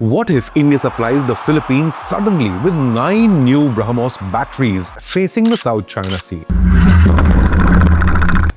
What if India supplies the Philippines suddenly with 9 new BrahMos batteries facing the South China Sea?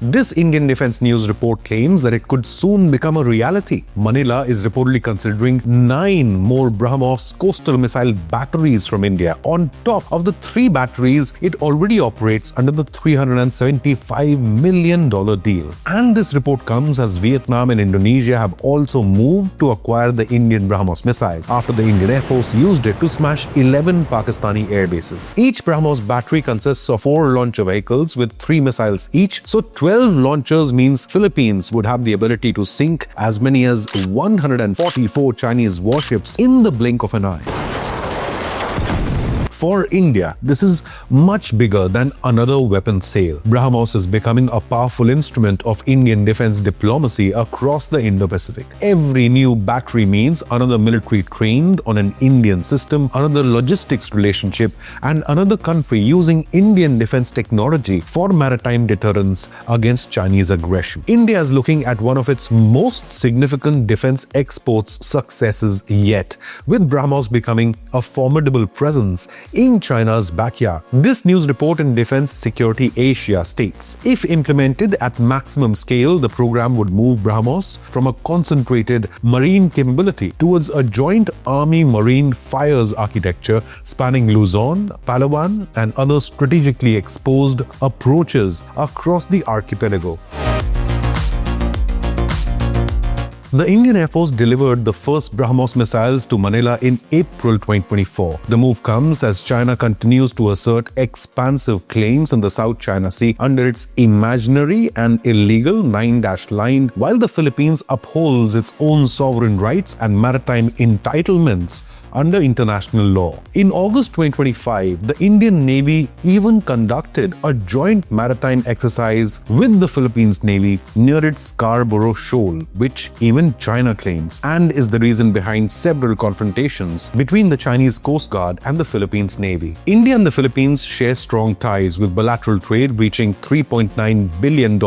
This Indian Defense News report claims that it could soon become a reality. Manila is reportedly considering 9 more BrahMos coastal missile batteries from India on top of the 3 batteries it already operates under the $375 million deal. And this report comes as Vietnam and Indonesia have also moved to acquire the Indian BrahMos missile after the Indian Air Force used it to smash 11 Pakistani air bases. Each BrahMos battery consists of 4 launcher vehicles with 3 missiles each, so 12 launchers means Philippines would have the ability to sink as many as 144 Chinese warships in the blink of an eye. For India, this is much bigger than another weapon sale. BrahMos is becoming a powerful instrument of Indian defense diplomacy across the Indo-Pacific. Every new battery means another military trained on an Indian system, another logistics relationship, and another country using Indian defense technology for maritime deterrence against Chinese aggression. India is looking at one of its most significant defense exports successes yet, with BrahMos becoming a formidable presence in China's backyard. This news report in Defense Security Asia states, if implemented at maximum scale, the program would move BrahMos from a concentrated marine capability towards a joint army-marine fires architecture spanning Luzon, Palawan, and other strategically exposed approaches across the archipelago. The Indian Air Force delivered the first BrahMos missiles to Manila in April 2024. The move comes as China continues to assert expansive claims in the South China Sea under its imaginary and illegal 9-dash line, while the Philippines upholds its own sovereign rights and maritime entitlements under international law. In August 2025, the Indian Navy even conducted a joint maritime exercise with the Philippines Navy near its Scarborough Shoal, which even China claims, and is the reason behind several confrontations between the Chinese Coast Guard and the Philippines Navy. India and the Philippines share strong ties, with bilateral trade reaching $3.9 billion in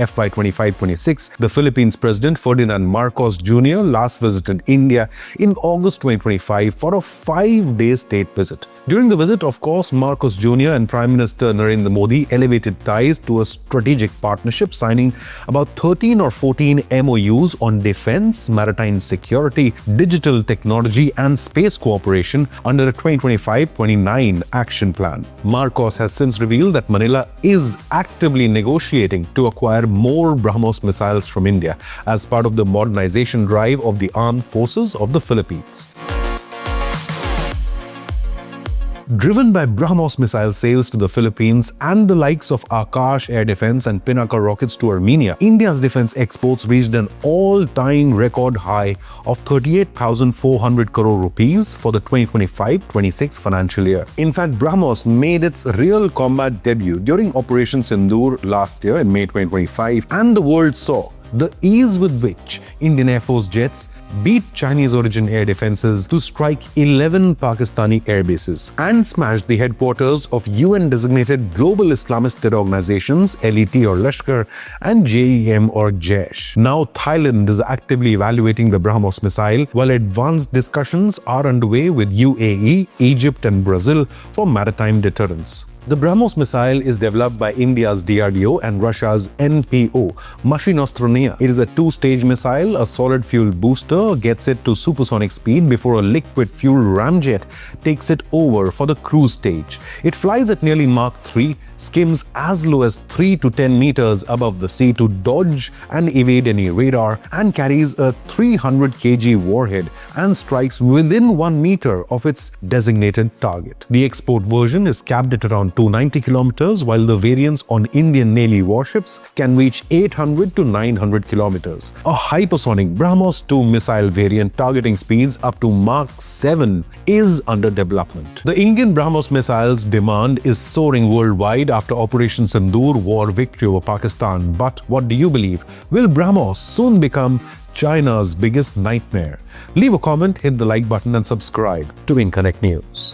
FY 25-26. The Philippines President Ferdinand Marcos Jr. last visited India in August 2025 for a 5-day state visit. During the visit, of course, Marcos Jr. and Prime Minister Narendra Modi elevated ties to a strategic partnership, signing about 13 or 14 MOUs on defense, maritime security, digital technology, and space cooperation under a 2025-29 action plan. Marcos has since revealed that Manila is actively negotiating to acquire more BrahMos missiles from India as part of the modernization drive of the armed forces of the Philippines. Driven by BrahMos missile sales to the Philippines and the likes of Akash Air Defense and Pinaka rockets to Armenia, India's defense exports reached an all-time record high of 38,400 crore rupees for the 2025-26 financial year. In fact, BrahMos made its real combat debut during Operation Sindoor last year in May 2025, and the world saw the ease with which Indian Air Force jets beat Chinese-origin air defenses to strike 11 Pakistani air bases and smashed the headquarters of UN-designated global Islamist terror organizations LET or Lashkar and JEM or Jaish. Now Thailand is actively evaluating the BrahMos missile, while advanced discussions are underway with UAE, Egypt and Brazil for maritime deterrence. The BrahMos missile is developed by India's DRDO and Russia's NPO, Machinostrania. It is a 2-stage missile. A solid fuel booster gets it to supersonic speed before a liquid fuel ramjet takes it over for the cruise stage. It flies at nearly Mach 3, skims as low as 3 to 10 meters above the sea to dodge and evade any radar, and carries a 300 kg warhead and strikes within 1 meter of its designated target. The export version is capped at around 290 kilometers, while the variants on Indian Navy warships can reach 800 to 900 kilometers. A hypersonic BrahMos 2 missile variant targeting speeds up to Mach 7 is under development. The Indian BrahMos missiles demand is soaring worldwide after Operation Sindoor war victory over Pakistan. But what do you believe? Will BrahMos soon become China's biggest nightmare? Leave a comment, hit the like button and subscribe to Inconnect News.